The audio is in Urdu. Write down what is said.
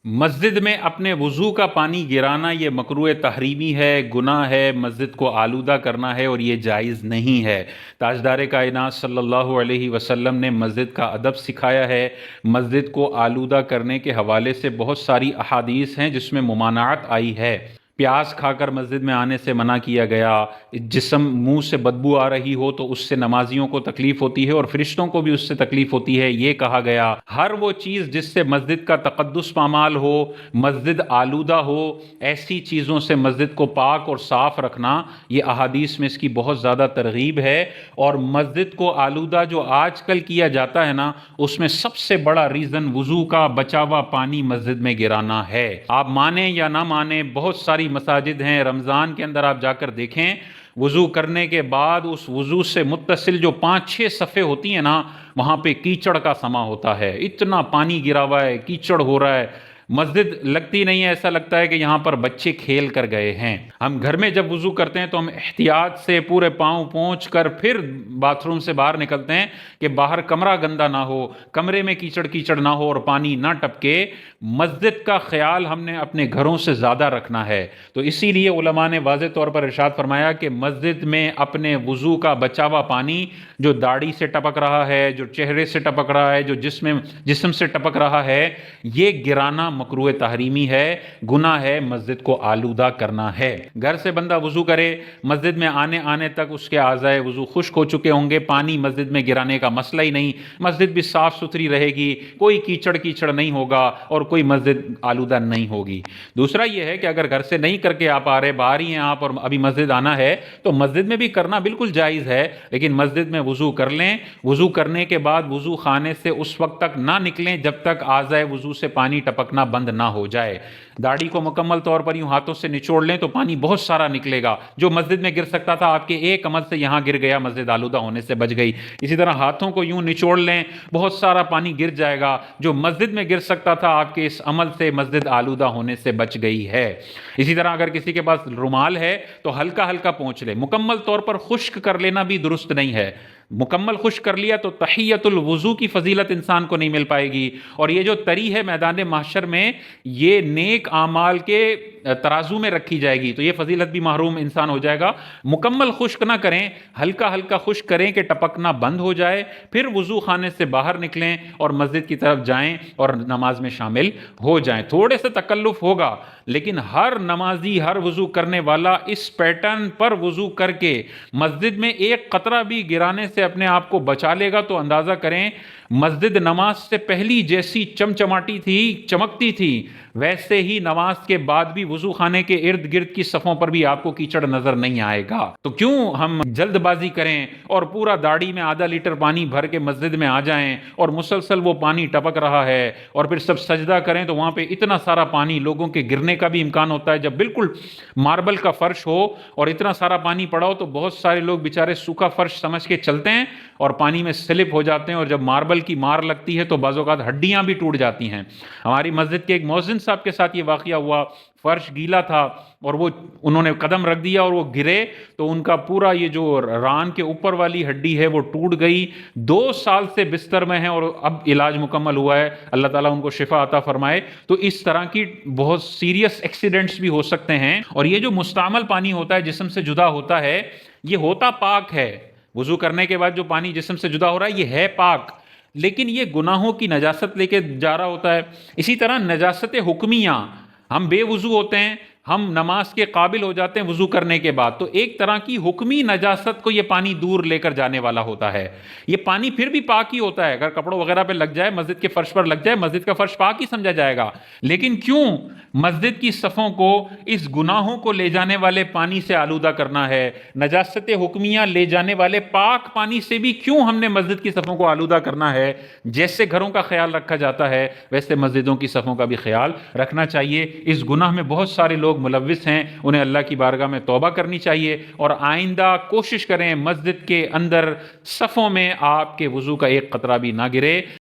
مسجد میں اپنے وضو کا پانی گرانا یہ مکروہ تحریمی ہے، گناہ ہے، مسجد کو آلودہ کرنا ہے اور یہ جائز نہیں ہے۔ تاجدار کائنات صلی اللہ علیہ وسلم نے مسجد کا ادب سکھایا ہے۔ مسجد کو آلودہ کرنے کے حوالے سے بہت ساری احادیث ہیں جس میں ممانعت آئی ہے۔ پیاز کھا کر مسجد میں آنے سے منع کیا گیا، جسم منہ سے بدبو آ رہی ہو تو اس سے نمازیوں کو تکلیف ہوتی ہے اور فرشتوں کو بھی اس سے تکلیف ہوتی ہے، یہ کہا گیا۔ ہر وہ چیز جس سے مسجد کا تقدس پامال ہو، مسجد آلودہ ہو، ایسی چیزوں سے مسجد کو پاک اور صاف رکھنا، یہ احادیث میں اس کی بہت زیادہ ترغیب ہے۔ اور مسجد کو آلودہ جو آج کل کیا جاتا ہے نا، اس میں سب سے بڑا ریزن وضو کا بچا ہوا پانی مسجد میں گرانا ہے۔ آپ مانیں یا نہ مانیں، بہت ساری مساجد ہیں، رمضان کے اندر آپ جا کر دیکھیں، وضو کرنے کے بعد اس وضو سے متصل جو 5-6 صفیں ہوتی ہیں نا، وہاں پہ کیچڑ کا سما ہوتا ہے، اتنا پانی گرا ہوا ہے، کیچڑ ہو رہا ہے، مسجد لگتی نہیں ہے، ایسا لگتا ہے کہ یہاں پر بچے کھیل کر گئے ہیں۔ ہم گھر میں جب وضو کرتے ہیں تو ہم احتیاط سے پورے پاؤں پہنچ کر پھر باتھ روم سے باہر نکلتے ہیں کہ باہر کمرہ گندا نہ ہو، کمرے میں کیچڑ کیچڑ نہ ہو اور پانی نہ ٹپکے۔ مسجد کا خیال ہم نے اپنے گھروں سے زیادہ رکھنا ہے، تو اسی لیے علماء نے واضح طور پر ارشاد فرمایا کہ مسجد میں اپنے وضو کا بچا ہوا پانی جو داڑھی سے ٹپک رہا ہے، جو چہرے سے ٹپک رہا ہے، جو جسم سے ٹپک رہا ہے، یہ گرانا مکروہ تحریمی ہے، گناہ ہے، مسجد کو آلودہ کرنا ہے۔ گھر سے بندہ وضو کرے، مسجد میں آنے تک اس کے اعضائے وضو خشک ہو چکے ہوں گے، پانی مسجد میں گرانے کا مسئلہ ہی نہیں، مسجد بھی صاف ستھری رہے گی، کوئی کیچڑ کیچڑ نہیں ہوگا اور کوئی مسجد آلودہ نہیں ہوگی۔ دوسرا یہ ہے کہ اگر گھر سے نہیں کر کے آپ آ رہے، باہر ہی ہیں آپ اور ابھی مسجد آنا ہے، تو مسجد میں بھی کرنا بالکل جائز ہے، لیکن مسجد میں وضو کر لیں۔ وضو کرنے کے بعد وضو خانے سے اس وقت تک نہ نکلیں جب تک اعضائے وضو سے پانی ٹپکنا بند نہ ہو جائے۔ داڑھی کو مکمل طور پر یوں ہاتھوں سے نچوڑ لیں تو پانی بہت سارا نکلے گا، جو مسجد میں گر سکتا تھا آپ کے ایک عمل سے یہاں گر گیا، مسجد آلودہ ہونے سے بچ گئی۔ اسی طرح ہاتھوں کو یوں نچوڑ لیں، بہت سارا پانی گر جائے گا، جو مسجد میں گر سکتا تھا آپ کے اس عمل سے مسجد آلودہ ہونے سے بچ گئی ہے۔ اسی طرح اگر کسی کے پاس رومال ہے تو ہلکا ہلکا پونچھ لے، مکمل طور پر خشک کر لینا بھی درست نہیں ہے۔ مکمل خشک کر لیا تو تحیۃ الوضو کی فضیلت انسان کو نہیں مل پائے گی، اور یہ جو تری ہے میدان محشر میں، یہ نیک اعمال کے ترازو میں رکھی جائے گی، تو یہ فضیلت بھی محروم انسان ہو جائے گا۔ مکمل خشک نہ کریں، ہلکا ہلکا خشک کریں کہ ٹپکنا بند ہو جائے، پھر وضو خانے سے باہر نکلیں اور مسجد کی طرف جائیں اور نماز میں شامل ہو جائیں۔ تھوڑے سے تکلف ہوگا، لیکن ہر نمازی، ہر وضو کرنے والا اس پیٹرن پر وضو کر کے مسجد میں ایک قطرہ بھی گرانے سے اپنے آپ کو بچا لے گا، تو اندازہ کریں مسجد نماز سے پہلی جیسی چمچماتی تھی، چمکتی تھی، ویسے ہی نماز کے بعد بھی وضو خانے کے ارد گرد کی صفوں پر بھی آپ کو کیچڑ نظر نہیں آئے گا۔ تو کیوں ہم جلد بازی کریں اور پورا داڑھی میں آدھا لیٹر پانی بھر کے مسجد میں آ جائیں اور مسلسل وہ پانی ٹپک رہا ہے، اور پھر سب سجدہ کریں تو وہاں پہ اتنا سارا پانی، لوگوں کے گرنے کا بھی امکان ہوتا ہے۔ جب بالکل ماربل کا فرش ہو اور اتنا سارا پانی پڑا ہو تو بہت سارے لوگ بیچارے سوکھا فرش سمجھ کے چلتے ہیں اور پانی میں سلپ ہو جاتے ہیں، اور جب ماربل کی مار لگتی ہے تو بعض اوقات ہڈیاں بھی ٹوٹ جاتی ہیں۔ ہماری مسجد کے ایک مؤذن صاحب کے ساتھ یہ واقعہ ہوا، فرش گیلا تھا اور انہوں نے قدم رکھ دیا اور وہ گرے تو ان کا پورا یہ جو ران کے اوپر والی ہڈی ہے وہ ٹوٹ گئی۔ 2 سال سے بستر میں ہیں اور اب علاج مکمل ہوا ہے، اللہ تعالیٰ ان کو شفا عطا فرمائے۔ تو اس طرح کی بہت سیریس ایکسیڈنٹس بھی ہو سکتے ہیں، اور یہ جو مستعمل پانی ہوتا ہے، جسم سے جدا ہوتا ہے، یہ ہوتا پاک ہے۔ وضو کرنے کے بعد جو پانی جسم سے جدا ہو رہا ہے یہ ہے پاک، لیکن یہ گناہوں کی نجاست لے کے جا رہا ہوتا ہے۔ اسی طرح نجاست حکمیہ، ہم بے وضو ہوتے ہیں، ہم نماز کے قابل ہو جاتے ہیں وضو کرنے کے بعد، تو ایک طرح کی حکمی نجاست کو یہ پانی دور لے کر جانے والا ہوتا ہے۔ یہ پانی پھر بھی پاک ہی ہوتا ہے، اگر کپڑوں وغیرہ پہ لگ جائے، مسجد کے فرش پر لگ جائے، مسجد کا فرش پاک ہی سمجھا جائے گا۔ لیکن کیوں مسجد کی صفوں کو اس گناہوں کو لے جانے والے پانی سے آلودہ کرنا ہے؟ نجاست حکمیہ لے جانے والے پاک پانی سے بھی کیوں ہم نے مسجد کی صفوں کو آلودہ کرنا ہے؟ جیسے گھروں کا خیال رکھا جاتا ہے ویسے مسجدوں کی صفوں کا بھی خیال رکھنا چاہیے۔ اس گناہ میں بہت سارے لوگ ملوث ہیں، انہیں اللہ کی بارگاہ میں توبہ کرنی چاہیے، اور آئندہ کوشش کریں مسجد کے اندر صفوں میں آپ کے وضو کا ایک قطرہ بھی نہ گرے۔